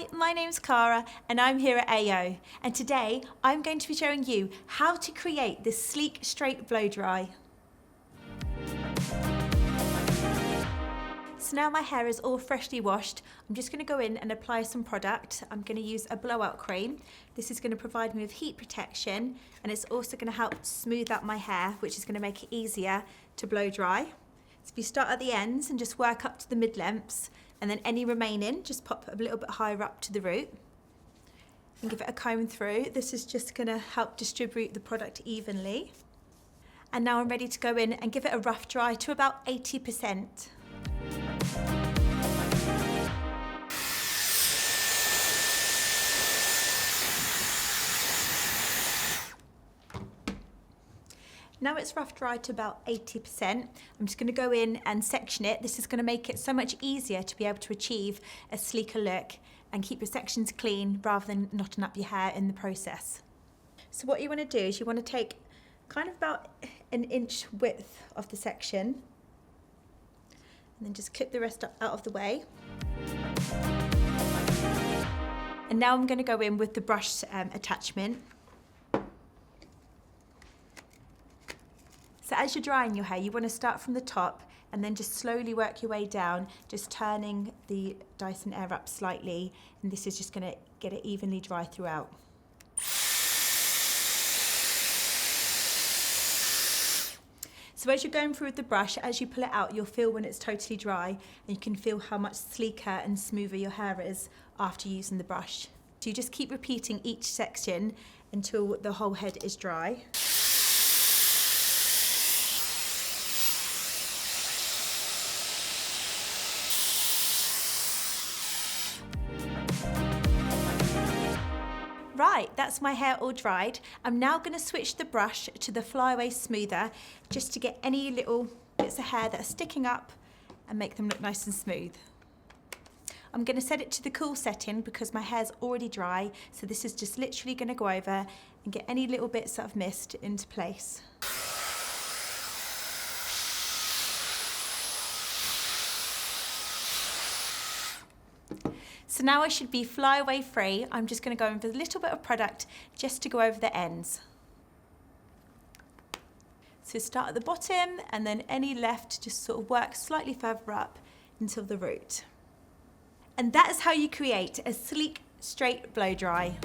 Hi, my name's Cara and I'm here at AO, and today I'm going to be showing you how to create this sleek straight blow dry. So now my hair is all freshly washed, I'm just going to go in and apply some product. I'm going to use a blowout cream. This is going to provide me with heat protection, and it's also going to help smooth out my hair, which is going to make it easier to blow dry. So if you start at the ends and just work up to the mid-lengths, and then any remaining, just pop a little bit higher up to the root and give it a comb through. This is just going to help distribute the product evenly. And now I'm ready to go in and give it a rough dry to about 80%. Now it's rough dry to about 80%. I'm just going to go in and section it. This is going to make it so much easier to be able to achieve a sleeker look and keep your sections clean rather than knotting up your hair in the process. So what you want to do is you want to take kind of about an inch width of the section and then just clip the rest up out of the way. And now I'm going to go in with the brush attachment. So as you're drying your hair, you want to start from the top and then just slowly work your way down, just turning the Dyson Airwrap slightly, and this is just going to get it evenly dry throughout. So as you're going through with the brush, as you pull it out, you'll feel when it's totally dry, and you can feel how much sleeker and smoother your hair is after using the brush. So you just keep repeating each section until the whole head is dry. Right, that's my hair all dried. I'm now going to switch the brush to the flyaway smoother just to get any little bits of hair that are sticking up and make them look nice and smooth. I'm going to set it to the cool setting because my hair's already dry, so this is just literally going to go over and get any little bits that I've missed into place. So now I should be flyaway free. I'm just going to go in with a little bit of product just to go over the ends. So start at the bottom and then any left, just sort of work slightly further up until the root. And that is how you create a sleek, straight blow dry.